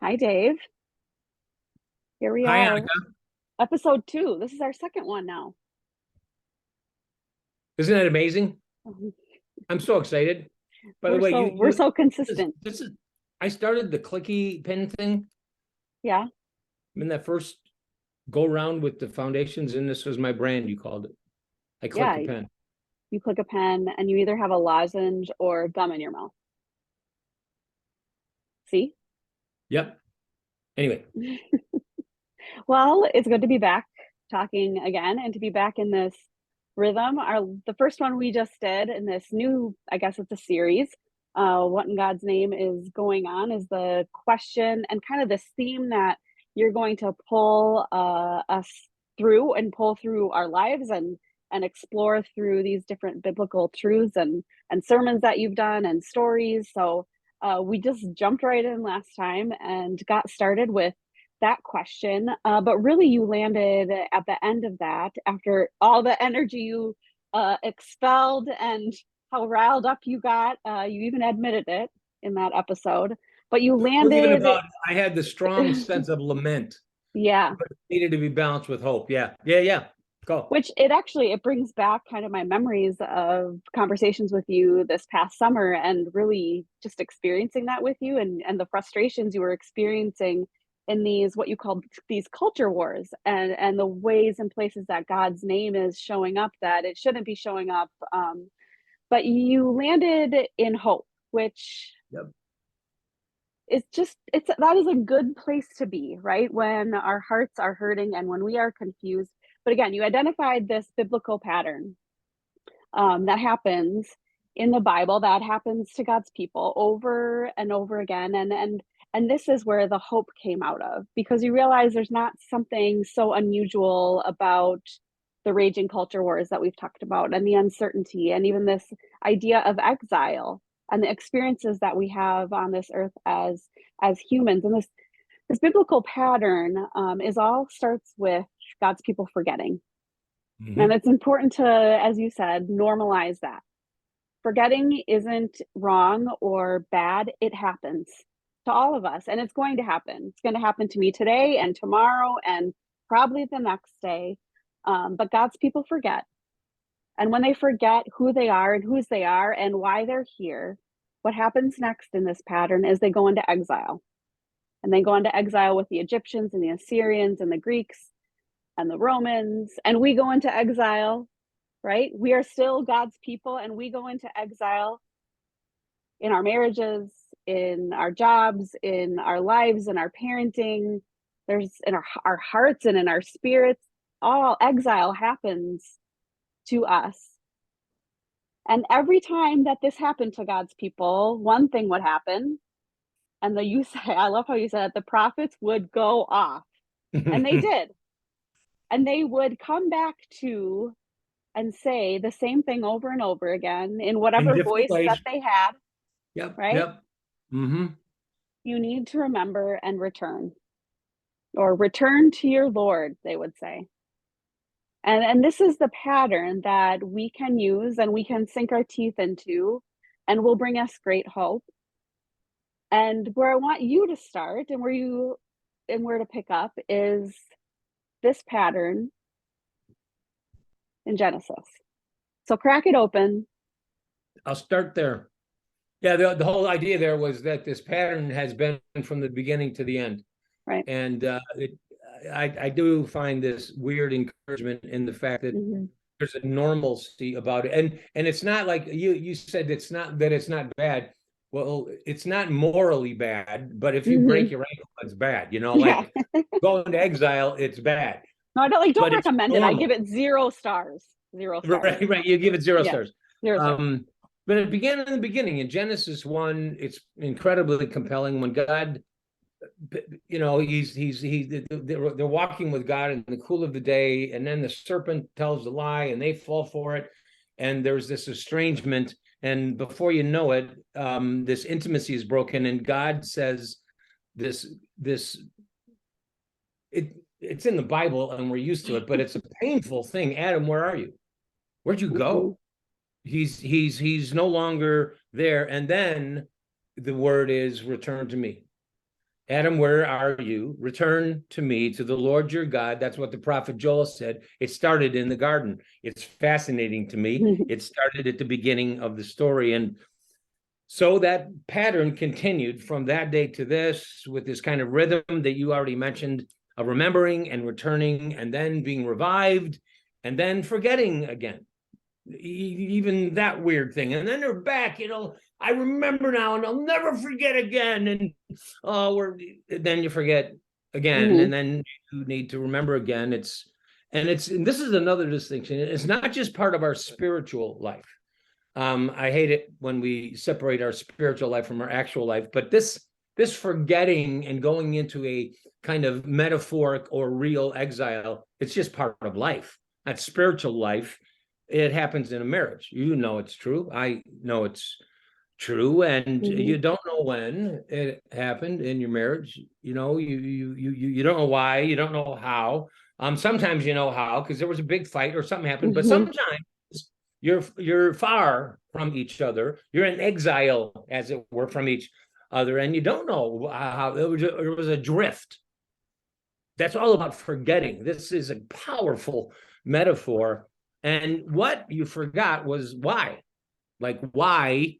Hi, Dave. Here we Hi, are, Annika. episode 2. This is our second one now. Isn't that amazing? Mhm. I'm so excited. By the We're way, so we're so consistent. this is I started the clicky pen thing Yeah, in that first go round with the foundations, and this was my brand, you called it. I click yeah. a pen. You click a pen and you either have a lozenge or gum in your mouth. See? Yep. Anyway, Well, it's good to be back talking again and to be back in this rhythm. The first one we just did in this new, I guess it's a series. What in God's name is going on is the question and kind of this theme that you're going to pull us through and pull through our lives and explore through these different biblical truths and sermons that you've done and stories. So we just jumped right in last time and got started with that question. But really, you landed at the end of that after all the energy you expelled and how riled up you got. You even admitted it in that episode. But you or even landed, about I had the strong sense of lament, yeah. but it needed to be balanced with hope. Yeah, yeah, yeah. Go. Which it brings back kind of my memories of conversations with you this past summer and really just experiencing that with you and the frustrations you were experiencing in these what you called these culture wars and the ways and places that God's name is showing up that it shouldn't be showing up. But you landed in hope, which Yep. it's just it's that is a good place to be, right? When our hearts are hurting and when we are confused. But again, you identified this biblical pattern that happens in the Bible, that happens to God's people over and over again. And this is where the hope came out of, because you realize there's not something so unusual about the raging culture wars that we've talked about and the uncertainty and even this idea of exile and the experiences that we have on this earth as humans. And this biblical pattern is all starts with God's people forgetting. And Hmm. it's important to, as you said, normalize that. Forgetting isn't wrong or bad. It happens to all of us, and it's going to happen. It's going to happen to me today and tomorrow and probably the next day. But God's people forget. And when they forget who they are and whose they are and why they're here, what happens next in this pattern is they go into exile. And they go into exile with the Egyptians and the Assyrians and the Greeks and the Romans. And we go into exile, right? We are still God's people and we go into exile in our marriages, in our jobs, in our lives, in our parenting. There's in our hearts and in our spirits. All exile happens to us. And every time that this happened to God's people, one thing would happen. And you say, I love how you said it, the prophets would go off. And they In did. And they would come back to and say the same thing over and over again in whatever different voice that ways. they had, Yep, right? yep. Hmm. You need to remember and return, or return to your Lord, they would say. And this is the pattern that we can use and we can sink our teeth into and will bring us great hope. And where I want you to start and where to pick up is this pattern in Genesis. So crack it open, I'll start there. Yeah, the whole idea there was that this pattern has been from the beginning to the end. right? And I do find this weird encouragement in the fact that Mm-hmm. there's a normalcy about it. And it's not like you said it's not bad. Well, it's not morally bad, but if you break Mm-hmm. your ankle, it's bad. You know, Yeah. like going to exile, it's bad, No, don't but it's recommend it. I give normal. it 0 stars. 0 stars. Right, right. You give it zero Yeah. stars. 0 stars. Um, but it began in the beginning. In Genesis 1, it's incredibly compelling when God, they're walking with God in the cool of the day, and then the serpent tells a lie and they fall for it. And there's this estrangement. And before you know it, this intimacy is broken, and God says this, this, it's in the Bible and we're used to it, but it's a painful thing. Adam, where are you? Where'd you Mm-hmm. go? He's no longer there. And then the word is return to me. Adam, where are you? Return to me, to the Lord your God. That's what the prophet Joel said. It started in the garden. It's fascinating to me. It started at the beginning of the story. And so that pattern continued from that day to this, with this kind of rhythm that you already mentioned, of remembering and returning, and then being revived, and then forgetting again. Even that weird thing. And then they're back, I remember now, and I'll never forget again. And then you forget again, and then you need to remember again. And this is another distinction. It's not just part of our spiritual life. I hate it when we separate our spiritual life from our actual life, but this forgetting and going into a kind of metaphoric or real exile, it's just part of life. That's spiritual life. It happens in a marriage. You know it's true. I know it's true, and you don't know when it happened in your marriage. You don't know why. You don't know how. Sometimes you know how, because there was a big fight or something happened. But sometimes you're far from each other. You're in exile, as it were, from each other, and you don't know how. It was a drift. That's all about forgetting. This is a powerful metaphor. And what you forgot was why. Like, why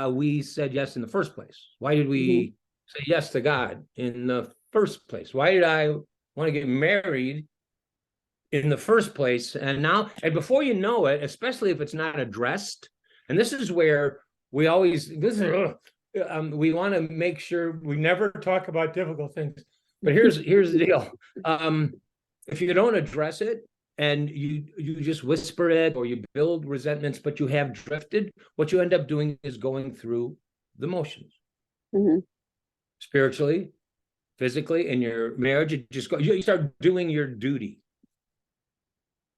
we said yes in the first place. Why did we say yes to God in the first place? Why did I want to get married in the first place? And before you know it, especially if it's not addressed, and this is where we always, we want to make sure we never talk about difficult things. But here's the deal. If you don't address it, and you just whisper it, or you build resentments, but you have drifted, what you end up doing is going through the motions. Spiritually, physically, in your marriage, you start doing your duty.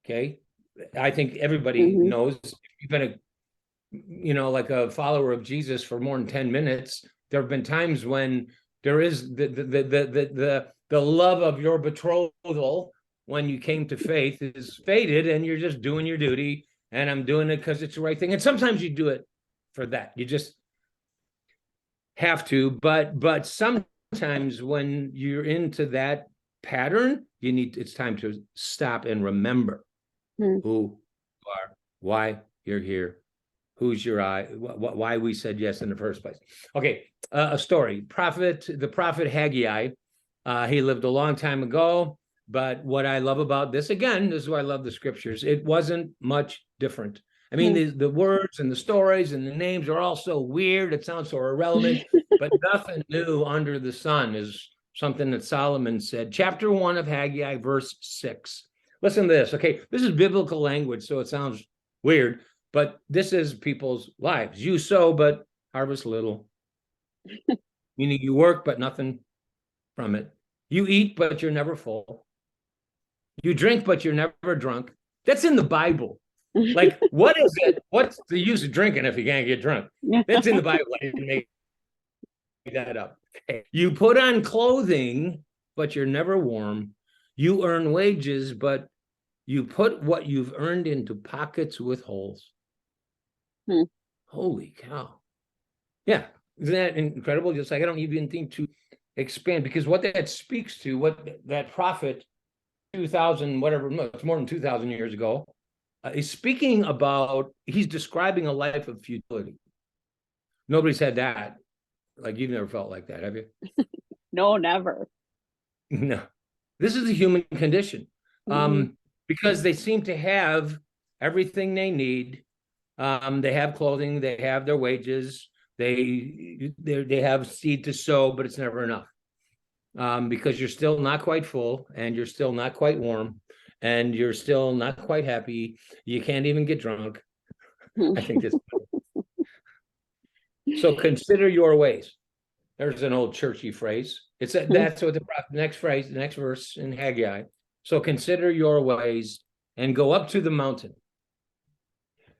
Okay? I think everybody knows, if you've been like a follower of Jesus for more than 10 minutes, there have been times when there is the love of your betrothal, when you came to faith, is faded, and you're just doing your duty, and I'm doing it because it's the right thing. And sometimes you do it for that. You just have to. But sometimes when you're into that pattern, it's time to stop and remember who you are, why you're here, who's your eye, why we said yes in the first place. Okay, a story. The prophet Haggai, he lived a long time ago. But what I love about this, again, this is why I love the scriptures, it wasn't much different. I mean, the words and the stories and the names are all so weird. It sounds so irrelevant, but nothing new under the sun is something that Solomon said. Chapter 1 of Haggai, verse 6. Listen to this. Okay, this is biblical language, so it sounds weird, but this is people's lives. You sow, but harvest little. Meaning you work, but nothing from it. You eat, but you're never full. You drink, but you're never drunk. That's in the Bible. Like, what is it? What's the use of drinking if you can't get drunk? That's in the Bible. I didn't make that up. Okay. You put on clothing, but you're never warm. You earn wages, but you put what you've earned into pockets with holes. Holy cow. Yeah. Isn't that incredible? Just like, I don't even think to expand, because what that speaks to, what that prophet 2,000, whatever, no, it's more than 2,000 years ago, is speaking about, he's describing a life of futility. Nobody's had that. Like, you've never felt like that, have you? No, never. No. This is the human condition. Because they seem to have everything they need. They have clothing, they have their wages, they have seed to sow, but it's never enough. Because you're still not quite full, and you're still not quite warm, and you're still not quite happy. You can't even get drunk. I think this. So consider your ways. There's an old churchy phrase. That's what the next verse in Haggai. So consider your ways and go up to the mountain.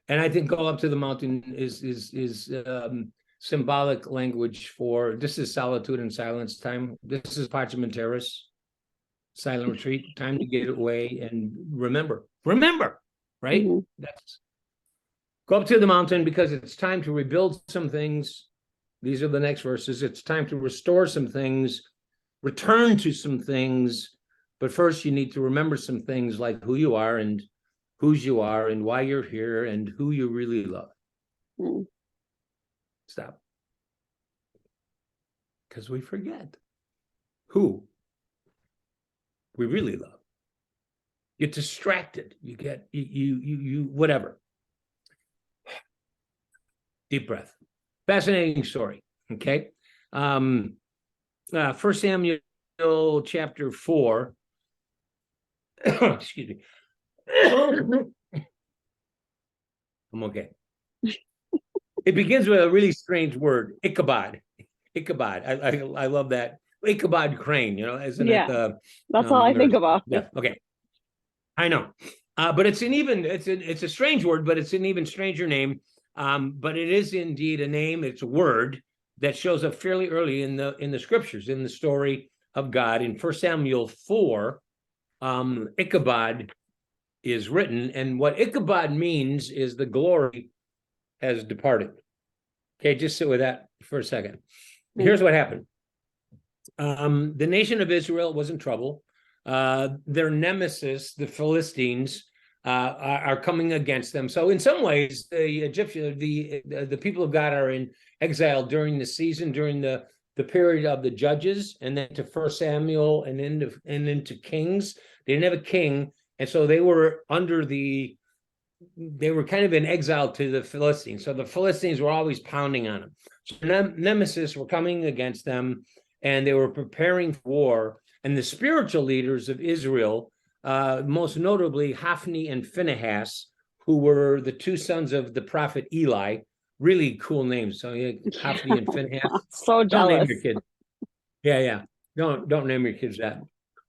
And I think go up to the mountain is symbolic language for, this is solitude and silence time. This is Parchment Terrace, silent retreat, time to get away and remember, right? That's, go up to the mountain, because it's time to rebuild some things These are the next verses. It's time to restore some things, return to some things, but first you need to remember some things like who you are and whose you are and why you're here and who you really love. Mm. Stop. Because we forget who we really love. Get distracted. You get you whatever. Deep breath. Fascinating story. Okay. 1 Samuel chapter 4. Excuse me. I'm okay. It begins with a really strange word, Ichabod. Ichabod. I love that. Ichabod crane, isn't it? That's all I think about. Yeah. Okay. I know. But it's a strange word, but it's an even stranger name. But it is indeed a name. It's a word that shows up fairly early in the scriptures, in the story of God. In 1 Samuel 4, Ichabod is written, and what Ichabod means is the glory has departed. Okay, just sit with that for a second. Here's what happened. The nation of Israel was in trouble. Their nemesis, the Philistines, are coming against them. So in some ways, the Egyptian, the people of God are in exile during the season, during the period of the Judges, and then to 1 Samuel and into Kings. They didn't have a king, and so they were kind of in exile to the Philistines. So the Philistines were always pounding on them. So nemesis were coming against them, and they were preparing for war. And the spiritual leaders of Israel, most notably Hophni and Phinehas, who were the two sons of the prophet Eli, really cool names. So Hophni and Phinehas. So jealous. Don't name your kid. Yeah. Don't name your kids that.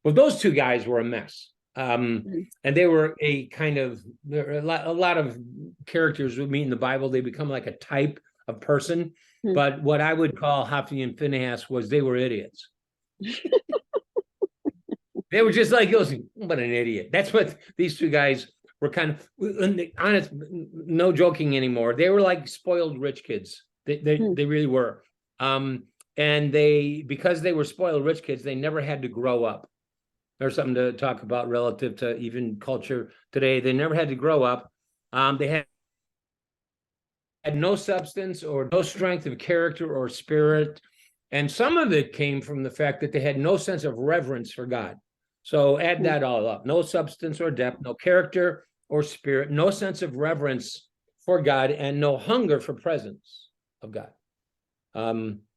Well, those two guys were a mess. And they were a lot of characters we meet in the Bible. They become like a type of person. But what I would call Hophni and Phinehas they were idiots. They were just like, what an idiot. That's what these two guys were kind of, honest, no joking anymore. They were like spoiled rich kids. They really were. And because they were spoiled rich kids, they never had to grow up. There's something to talk about relative to even culture today. They never had to grow up. They had no substance or no strength of character or spirit. And some of it came from the fact that they had no sense of reverence for God. So add that all up. No substance or depth, no character or spirit, no sense of reverence for God, and no hunger for presence of God.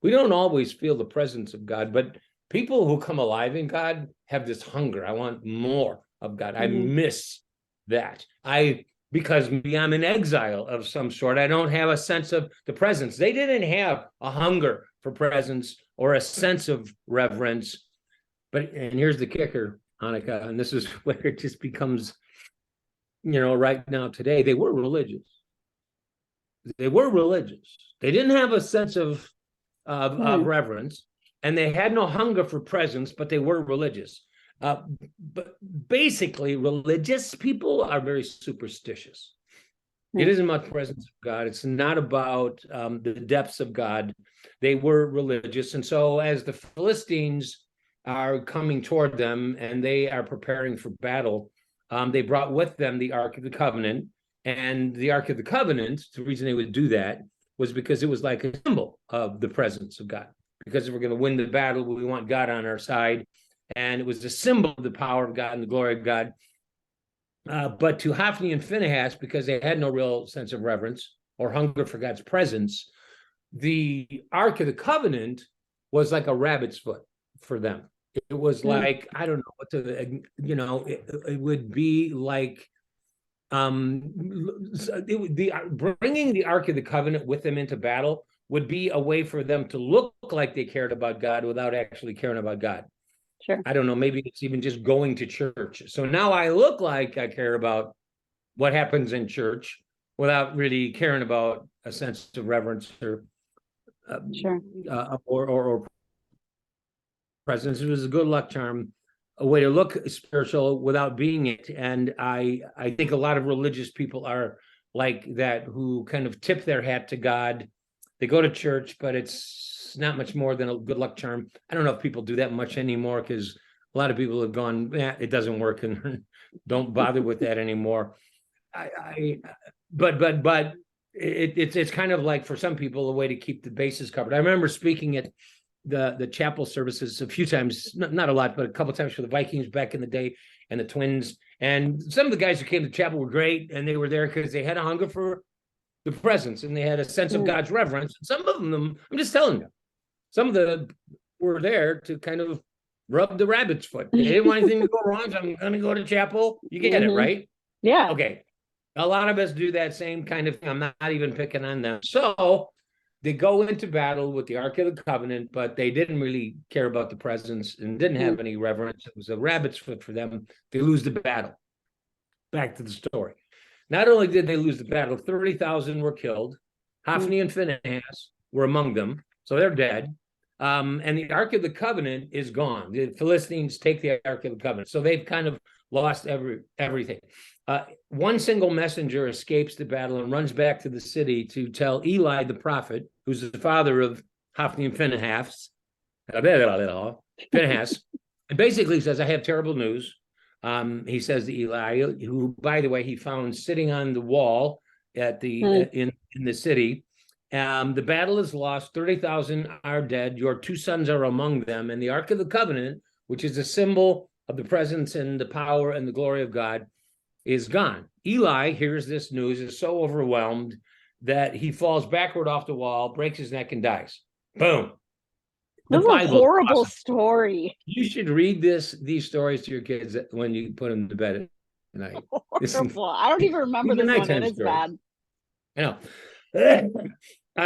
We don't always feel the presence of God, but people who come alive in God have this hunger. I want more of God. I miss that. Because I'm in exile of some sort, I don't have a sense of the presence. They didn't have a hunger for presence or a sense of reverence. And here's the kicker, Hanukkah, and this is where it just becomes, right now today, they were religious. They were religious. They didn't have a sense of reverence, and they had no hunger for presence, but they were religious. But basically, religious people are very superstitious. It isn't much presence of God. It's not about the depths of God. They were religious. And so as the Philistines are coming toward them and they are preparing for battle, they brought with them the Ark of the Covenant. And the Ark of the Covenant, the reason they would do that was because it was like a symbol of the presence of God. Because if we're going to win the battle, we want God on our side. And it was a symbol of the power of God and the glory of God. But to Hophni and Phinehas, because they had no real sense of reverence or hunger for God's presence, the Ark of the Covenant was like a rabbit's foot for them. It was like, I don't know what it would be like, bringing the Ark of the Covenant with them into battle would be a way for them to look like they cared about God without actually caring about God. Sure. I don't know, maybe it's even just going to church. So now I look like I care about what happens in church without really caring about a sense of reverence or presence. It was a good luck charm, a way to look spiritual without being it. And I think a lot of religious people are like that, who kind of tip their hat to God They go to church, but it's not much more than a good luck charm. I don't know if people do that much anymore, because a lot of people have gone, it doesn't work, and don't bother with that anymore. But it's kind of like, for some people, a way to keep the bases covered. I remember speaking at the chapel services a few times, not a lot, but a couple of times for the Vikings back in the day, and the Twins. And some of the guys who came to chapel were great, and they were there because they had a hunger for the presence, and they had a sense of God's reverence. And some of them, I'm just telling you, some of them were there to kind of rub the rabbit's foot. They didn't want anything to go wrong, so I'm going to go to chapel. You get it, right? Yeah. Okay. A lot of us do that same kind of thing. I'm not even picking on them. So they go into battle with the Ark of the Covenant, but they didn't really care about the presence and didn't have any reverence. It was a rabbit's foot for them. They lose the battle. Back to the story. Not only did they lose the battle, 30,000 were killed. Hophni and Phinehas were among them, so they're dead. And the Ark of the Covenant is gone. The Philistines take the Ark of the Covenant, so they've kind of lost everything. One single messenger escapes the battle and runs back to the city to tell Eli the prophet, who's the father of Hophni and Phinehas, and basically says, I have terrible news. He says to Eli, who, by the way, he found sitting on the wall at the in the city. The battle is lost. 30,000 are dead. Your 2 sons are among them, and the Ark of the Covenant, which is a symbol of the presence and the power and the glory of God, is gone. Eli hears this news, is so overwhelmed that he falls backward off the wall, breaks his neck, and dies. Boom. The Bible, a horrible story. You should read these stories to your kids when you put them to bed at night. Horrible. I don't even remember this one. It is bad. I know.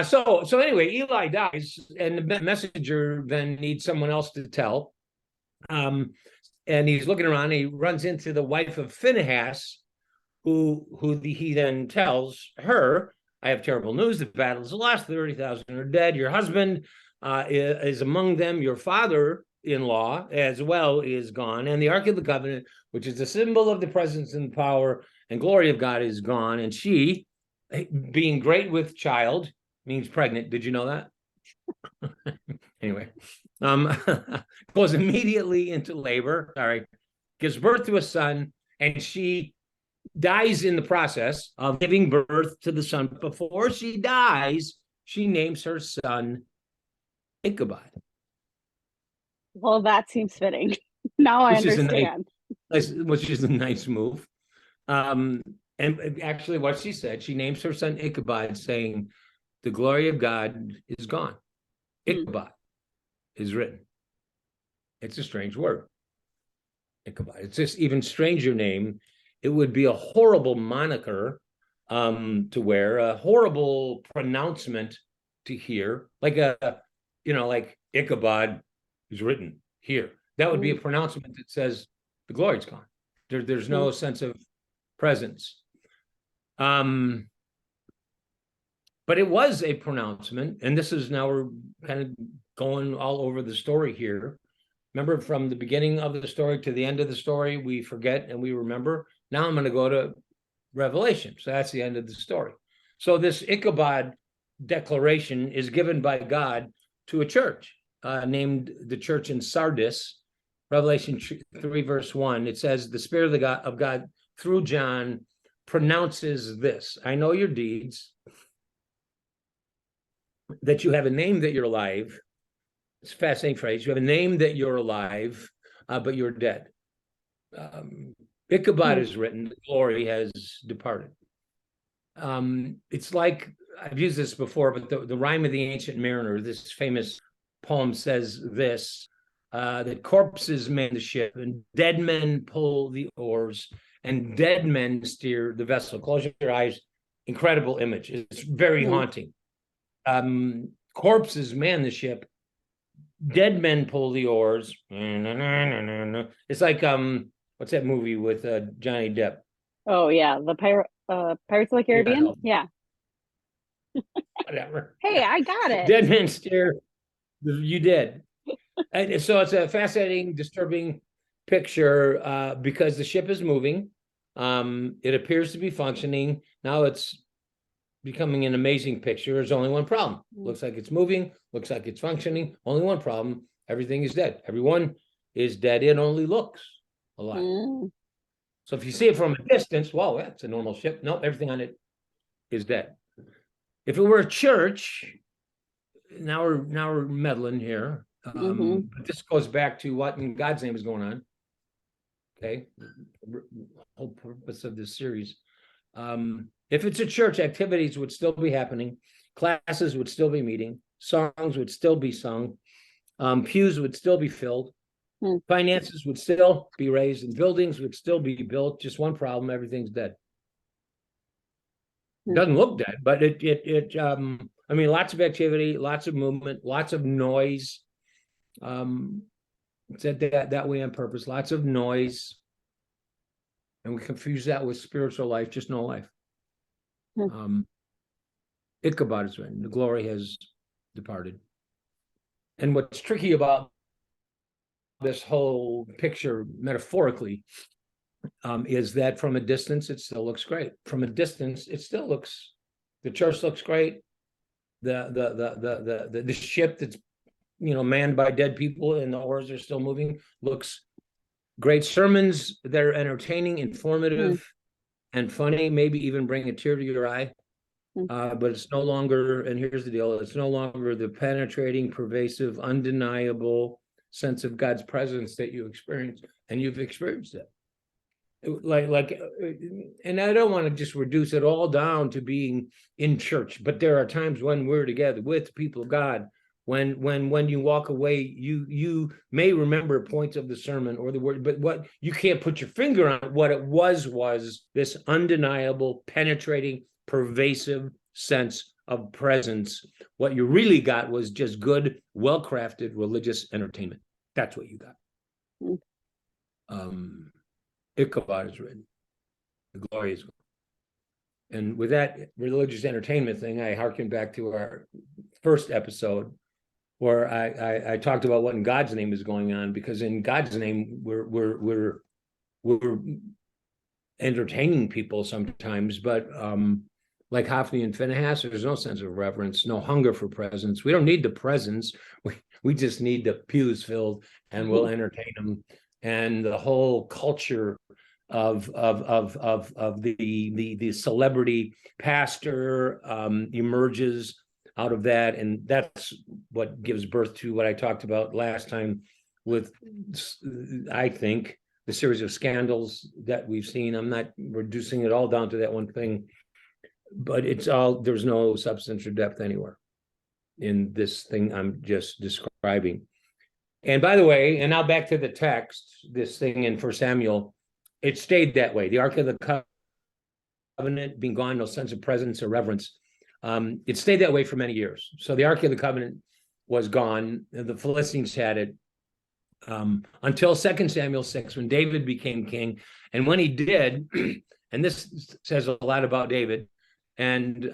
So anyway, Eli dies, and the messenger then needs someone else to tell. And he's looking around. And he runs into the wife of Phinehas, who he then tells her, I have terrible news. The battle is lost. 30,000 are dead. Your husband is among them. Your father-in-law as well is gone. And the Ark of the Covenant, which is a symbol of the presence and power and glory of God, is gone. And she, being great with child, means pregnant. Did you know that? Anyway, goes immediately into labor. Gives birth to a son, and she dies in the process of giving birth to the son. Before she dies, she names her son Ichabod. Well, that seems fitting. Now I understand. Which is a nice move. And actually, what she said, she names her son Ichabod, saying, the glory of God is gone. Ichabod is written. It's a strange word. Ichabod. It's just even stranger name. It would be a horrible moniker to wear, a horrible pronouncement to hear, like like Ichabod is written here. That would be a pronouncement that says the glory's gone. There's no sense of presence. But it was a pronouncement, and this is now we're kind of going all over the story here. Remember, from the beginning of the story to the end of the story, we forget and we remember. Now I'm going to go to Revelation. So that's the end of the story. So this Ichabod declaration is given by God to a church named the church in Sardis. Revelation 3, verse 1, it says, the Spirit of God through John pronounces this. I know your deeds, that you have a name that you're alive. It's a fascinating phrase. You have a name that you're alive, but you're dead. Ichabod is written, the glory has departed. It's like, I've used this before, but the Rime of the Ancient Mariner, this famous poem says this, that corpses man the ship, and dead men pull the oars, and dead men steer the vessel. Close your eyes. Incredible image. It's very haunting. Corpses man the ship, dead men pull the oars. It's like what's that movie with Johnny Depp? Oh yeah, the Pirates of the Caribbean. Yeah. Whatever. Hey, I got it. Dead men steer. You did. And so it's a fascinating, disturbing picture because the ship is moving. It appears to be functioning. Now it's becoming an amazing picture. There's only one problem. Looks like it's moving, looks like it's functioning. Only one problem. Everything is dead. Everyone is dead. It only looks alive. So if you see it from a distance, well, that's a normal ship. No, everything on it is dead. If it were a church, now we're meddling here. But this goes back to what in God's name is going on. Okay, the whole purpose of this series. If it's a church, activities would still be happening, classes would still be meeting, songs would still be sung, pews would still be filled, finances would still be raised, and buildings would still be built. Just one problem: everything's dead. It doesn't look dead, but I mean, lots of activity, lots of movement, lots of noise. It's that way on purpose. Lots of noise, and we confuse that with spiritual life. Just no life. Ichabod is written. The glory has departed. And what's tricky about this whole picture, metaphorically, is that from a distance it still looks great. From a distance, it still looks. The church looks great. The ship that's manned by dead people and the oars are still moving looks great. Sermons that are entertaining, informative, and funny, maybe even bring a tear to your eye. But it's no longer, and here's the deal, it's no longer the penetrating, pervasive, undeniable sense of God's presence that you experience, and you've experienced it. And I don't want to just reduce it all down to being in church, but there are times when we're together with people of God, when you walk away, you may remember points of the sermon or the word, but what you can't put your finger on what it was this undeniable, penetrating, pervasive sense of presence. What you really got was just good, well-crafted religious entertainment. That's what you got. Ichabod is written. The glory is gone. And with that religious entertainment thing, I harken back to our first episode where I talked about what in God's name is going on, because in God's name we're entertaining people sometimes, but like Hophni and Phinehas, there's no sense of reverence, no hunger for presence. We don't need the presence. We just need the pews filled, and we'll entertain them. And the whole culture of the celebrity pastor emerges out of that, and that's what gives birth to what I talked about last time with, I think, the series of scandals that we've seen. I'm not reducing it all down to that one thing, but there's no substance or depth anywhere in this thing I'm just describing. And by the way, and now back to the text, this thing in 1 Samuel, it stayed that way. The Ark of the Covenant being gone, no sense of presence or reverence. It stayed that way for many years. So the Ark of the Covenant was gone. The Philistines had it until 2 Samuel 6, when David became king. And when he did, and this says a lot about David, and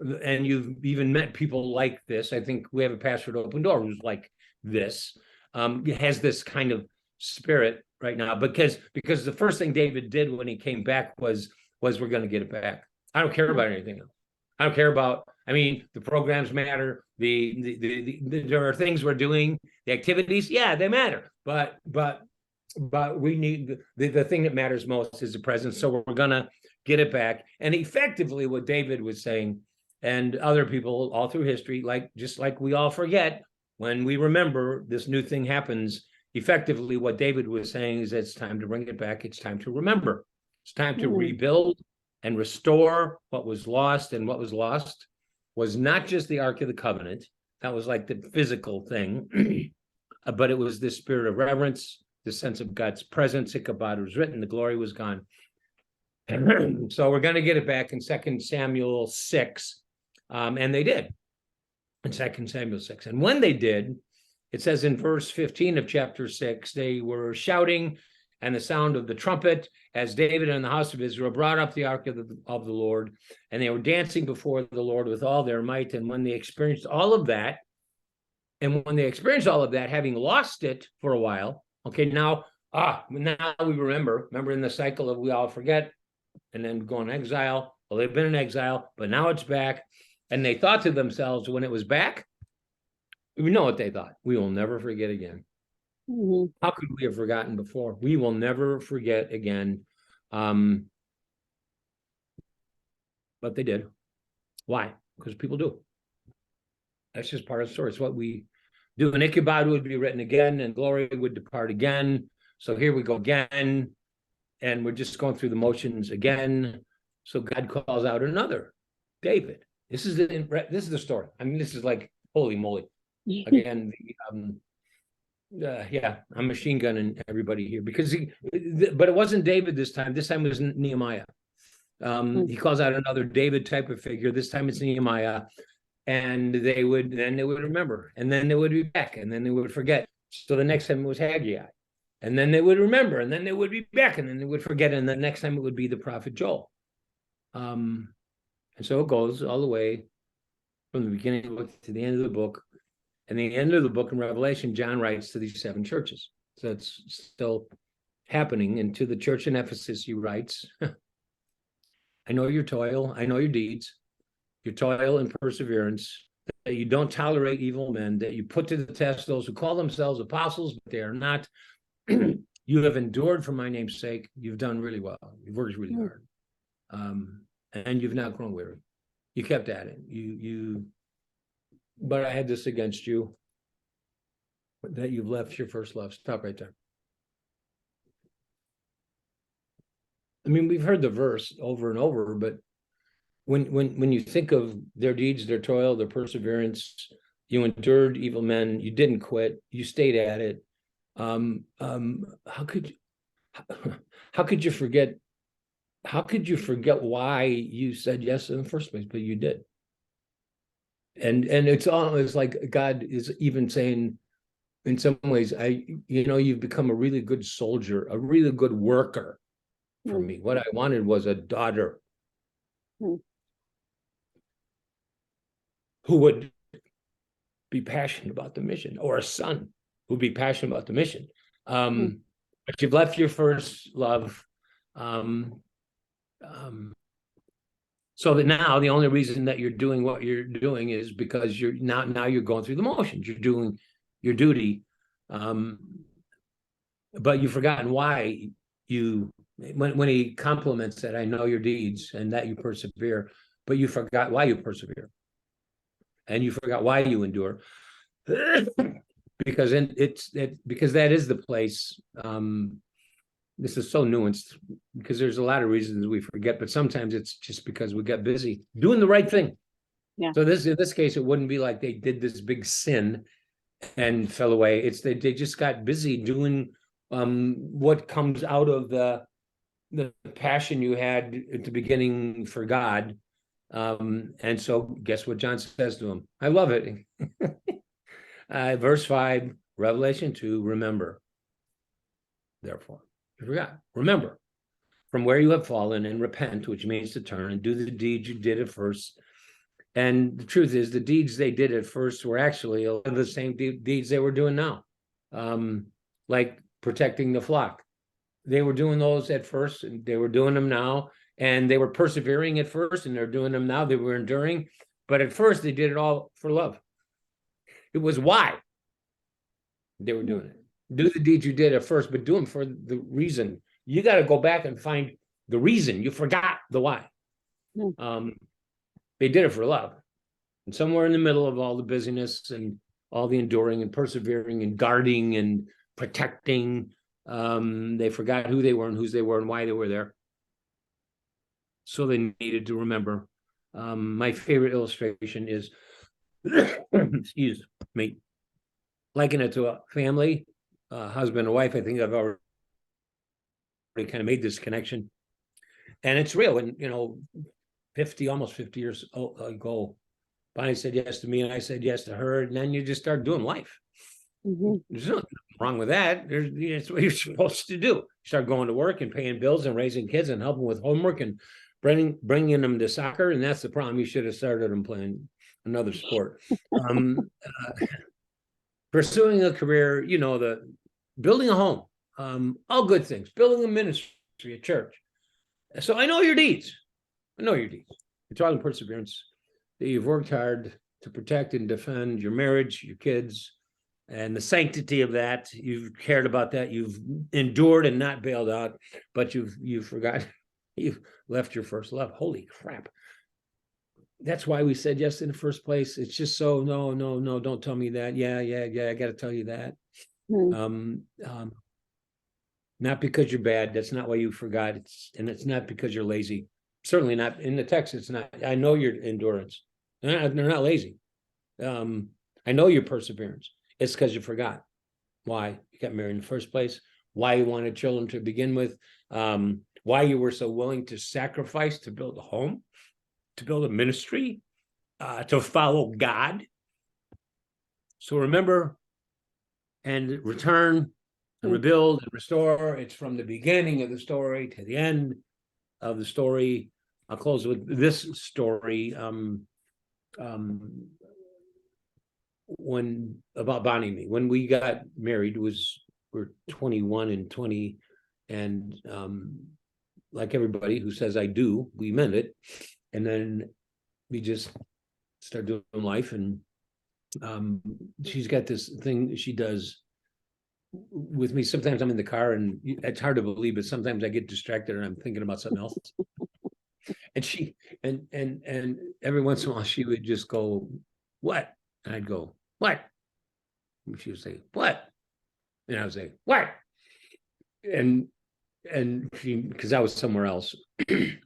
you've even met people like this. I think we have a pastor at Open Door who's like this, has this kind of spirit right now, because the first thing David did when he came back was we're going to get it back. I don't care about anything else. I don't care about, I mean, the programs matter. There are things we're doing, the activities, yeah, they matter. But we need, the thing that matters most is the presence. So we're going to get it back. And effectively what David was saying, and other people all through history, just like we all forget, when we remember this new thing happens, effectively what David was saying is that it's time to bring it back. It's time to remember. It's time to rebuild and restore what was lost. And what was lost was not just the Ark of the Covenant. That was like the physical thing, but it was this spirit of reverence, the sense of God's presence. Ichabod was written, the glory was gone. So we're going to get it back in 2 Samuel 6. And they did in 2 Samuel 6. And when they did, it says in verse 15 of chapter 6, they were shouting and the sound of the trumpet as David and the house of Israel brought up the ark of the Lord, and they were dancing before the Lord with all their might. And when they experienced all of that, having lost it for a while, okay, now we remember in the cycle of we all forget and then go in exile, Well, they've been in exile, but now it's back. And they thought to themselves when it was back, we know what they thought. We will never forget again. Mhm. How could we have forgotten before? We will never forget again. But they did. Why? Because people do. That's just part of the story. It's what we do. And Ichabod would be written again, and glory would depart again. So here we go again, and we're just going through the motions again. So God calls out another David. This is the story. I mean, this is like holy moly. Again, yeah, I'm machine gunning everybody here because but it wasn't David this time. This time it was Nehemiah. He calls out another David type of figure. This time it's Nehemiah, and they would remember, and then they would be back, and then they would forget. So the next time it was Haggai, and then they would remember, and then they would be back, and then they would forget, and the next time it would be the prophet Joel. And so it goes all the way from the beginning of the book to the end of the book. And the end of the book in Revelation, John writes to these 7 churches. So it's still happening. And to the church in Ephesus, he writes, I know your toil, I know your deeds, your toil and perseverance, that you don't tolerate evil men, that you put to the test those who call themselves apostles, but they are not. You have endured for my name's sake. You've done really well. You've worked really hard. And you've not grown weary. You kept at it. But I had this against you, that you've left your first love. Stop right there. I mean, we've heard the verse over and over, but when you think of their deeds, their toil, their perseverance, you endured evil men, you didn't quit, you stayed at it. How could you forget? How could you forget why you said yes in the first place? But you did. And it's almost like God is even saying, in some ways, you've become a really good soldier, a really good worker for me. What I wanted was a daughter who would be passionate about the mission, or a son who'd be passionate about the mission. But you've left your first love. So that now the only reason that you're doing what you're doing is because you're now you're going through the motions. You're doing your duty, but you've forgotten why you. When he compliments that, I know your deeds and that you persevere, but you forgot why you persevere, and you forgot why you endure, because because that is the place. This is so nuanced because there's a lot of reasons we forget, but sometimes it's just because we got busy doing the right thing. Yeah. So in this case, it wouldn't be like they did this big sin and fell away. It's they just got busy doing what comes out of the passion you had at the beginning for God. And so guess what John says to him? I love it. Verse 5, Revelation 2, remember, therefore. You forgot. Remember from where you have fallen and repent, which means to turn and do the deeds you did at first. And the truth is, the deeds they did at first were actually a lot of the same deeds they were doing now, like protecting the flock. They were doing those at first, and they were doing them now, and they were persevering at first, and they're doing them now. They were enduring, but at first they did it all for love. It was why they were doing it. Do the deeds you did at first, but do them for the reason. You got to go back and find the reason. You forgot the why. They did it for love. And somewhere in the middle of all the busyness and all the enduring and persevering and guarding and protecting, they forgot who they were and whose they were and why they were there. So they needed to remember. My favorite illustration is, excuse me, liken it to a family. Husband and wife. I think I've already kind of made this connection, and it's real. And almost 50 years ago, Bonnie said yes to me, and I said yes to her, and then you just start doing life. There's nothing wrong with that. It's what you're supposed to do. You start going to work and paying bills and raising kids and helping with homework and bringing them to soccer, and that's the problem. You should have started them playing another sport. Pursuing a career, building a home, all good things, building a ministry, a church. So I know your deeds. I know your deeds, your trial and perseverance, that you've worked hard to protect and defend your marriage, your kids, and the sanctity of that. You've cared about that. You've endured and not bailed out, but you've forgotten. You've left your first love. Holy crap. That's why we said yes in the first place. It's just so no, don't tell me that. Yeah, I got to tell you that. Mm-hmm. Not because you're bad. That's not why you forgot. It's not because you're lazy. Certainly not in the text. It's not. I know your endurance. They're not lazy. I know your perseverance. It's because you forgot why you got married in the first place, why you wanted children to begin with, why you were so willing to sacrifice to build a home, to build a ministry, to follow God. So remember and return and rebuild and restore. It's from the beginning of the story to the end of the story. I'll close with this story. When about Bonnie and me, when we got married, we're 21 and 20, and like everybody who says I do, we meant it, and then we just start doing life. And she's got this thing she does with me. Sometimes I'm in the car and it's hard to believe, but sometimes I get distracted and I'm thinking about something else. And she and every once in a while she would just go, "What?" And I'd go, "What?" And she would say, "What?" And I would say, "What?" And she, because I was somewhere else,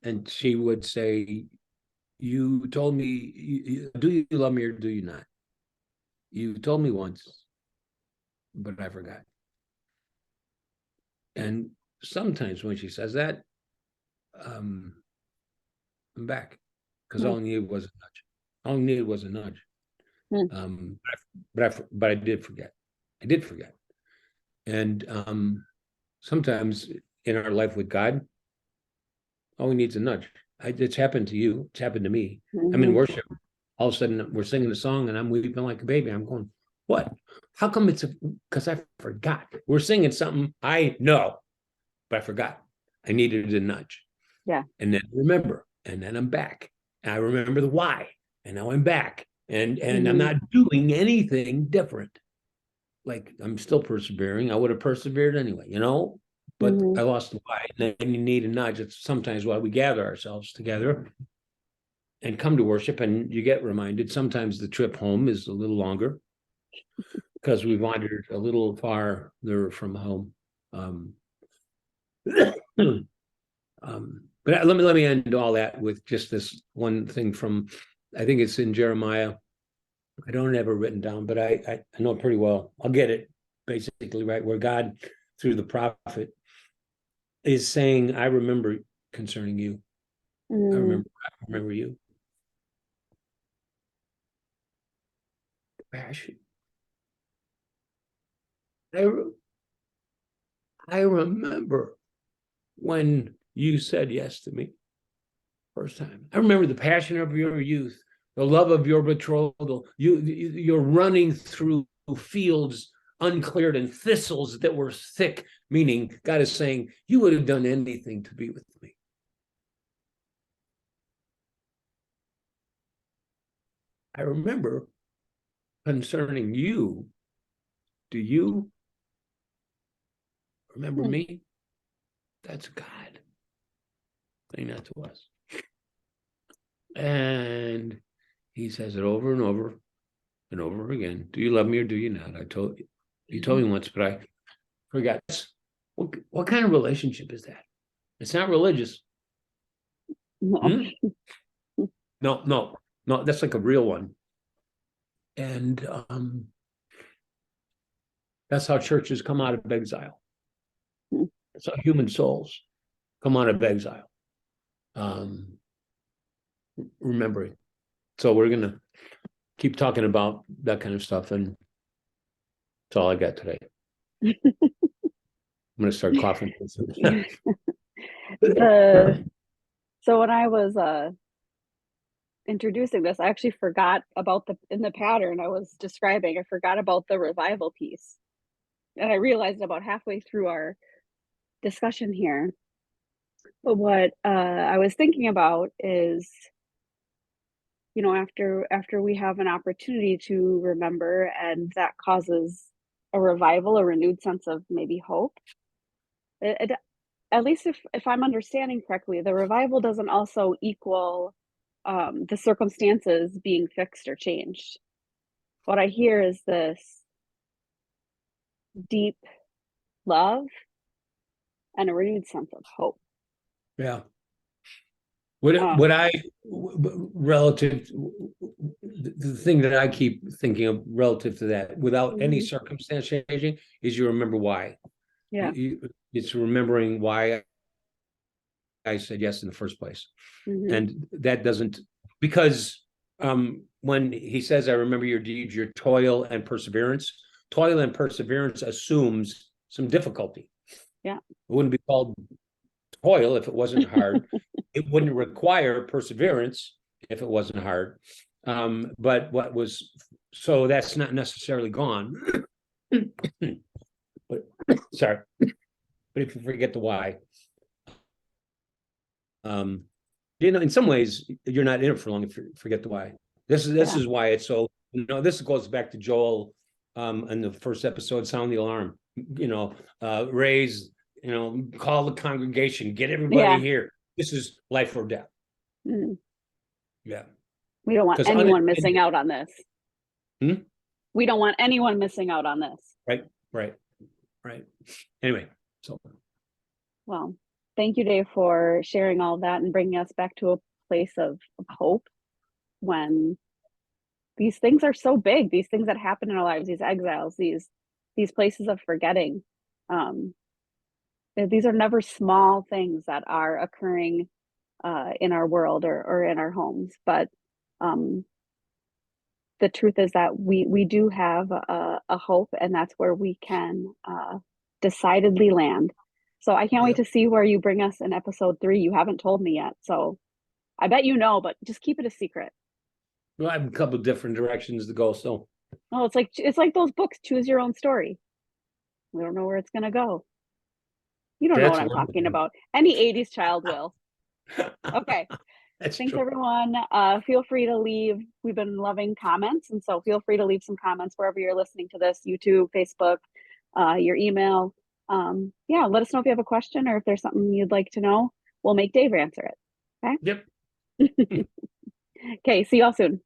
and she would say, "You told me, do you love me or do you not? You told me once, but I forgot." And sometimes when she says that, I'm back, because all I needed was a nudge. All I needed was a nudge. But I did forget. I did forget. And sometimes in our life with God, all we need is a nudge. It's happened to you. It's happened to me. I'm in worship. All of a sudden, we're singing a song, and I'm weeping like a baby. I'm going, "What? How come it's because I forgot? We're singing something I know, but I forgot. I needed a nudge." Yeah. And then remember, and then I'm back. And I remember the why, and now I'm back, and I'm not doing anything different. Like, I'm still persevering. I would have persevered anyway, but I lost the why. And then you need a nudge. It's sometimes why we gather ourselves together and come to worship, and you get reminded. Sometimes the trip home is a little longer because we wandered a little farther from home. But let me end all that with just this one thing from, I think it's in Jeremiah. I don't have it written down, but I know it pretty well. I'll get it basically right, where God, through the prophet, is saying, "I remember concerning you. I remember you." Passion. I remember when you said yes to me first time. I remember the passion of your youth, the love of your betrothal. You're running through fields uncleared and thistles that were thick, meaning God is saying, you would have done anything to be with me. I remember concerning you. Do you remember me? That's God saying that to us. And he says it over and over and over again. Do you love me or do you not? You told me once, but I forgot. What kind of relationship is that? It's not religious. No. No, that's like a real one. And that's how churches come out of exile. That's how human souls come out of exile. Remembering. So we're going to keep talking about that kind of stuff, and that's all I got today. I'm going to start coughing. So when I was introducing this, I actually forgot about in the pattern I was describing, I forgot about the revival piece. And I realized about halfway through our discussion here But what I was thinking about is, after we have an opportunity to remember, and that causes a revival, a renewed sense of maybe hope. It, at least if I'm understanding correctly, the revival doesn't also equal the circumstances being fixed or changed. What I hear is this deep love and a renewed sense of hope. Yeah. What Um, I relative the thing that I keep thinking of relative to that, without any mhm, circumstance changing, is you remember why. yeah. It's remembering why I said yes in the first place, Hmm. and that doesn't, because when he says, "I remember your deeds, your toil and perseverance." Toil and perseverance assumes some difficulty. Yeah. It wouldn't be called toil if it wasn't hard. It wouldn't require perseverance if it wasn't hard. But what was, so that's not necessarily gone. But sorry, but if you forget the why, um, in some ways you're not in it for long if you forget the why. This Yeah. is why it's so. This goes back to Joel in the first episode, sound the alarm. Raise. Call the congregation, get everybody Yeah. here. This is life or death. Mhm. Yeah, We don't want because anyone missing unattended. out on this. Hmm? We don't want anyone missing out on this. Right, right, right. Anyway, so Well, thank you, Dave, for sharing all of that and bringing us back to a place of hope when these things are so big, these things that happen in our lives, these exiles, these places of forgetting. Um, these are never small things that are occurring in our world or in our homes, but um, the truth is that we do have a hope, and that's where we can decidedly land. So I can't wait yeah. to see where you bring us in episode 3. You haven't told me yet, so I bet you know, but just keep it a secret. Well, I have a couple of different directions to go. So Oh, it's like those books, choose your own story. We don't know where it's gonna go. You don't know what that's I'm talking about. Any 80s child will. Okay. that's Thanks true. everyone. Feel free to leave. We've been loving comments, and so feel free to leave some comments wherever you're listening to this, YouTube, Facebook, your email. Yeah, let us know if you have a question or if there's something you'd like to know. We'll make Dave answer it. Yep. Okay. Okay, see y'all soon.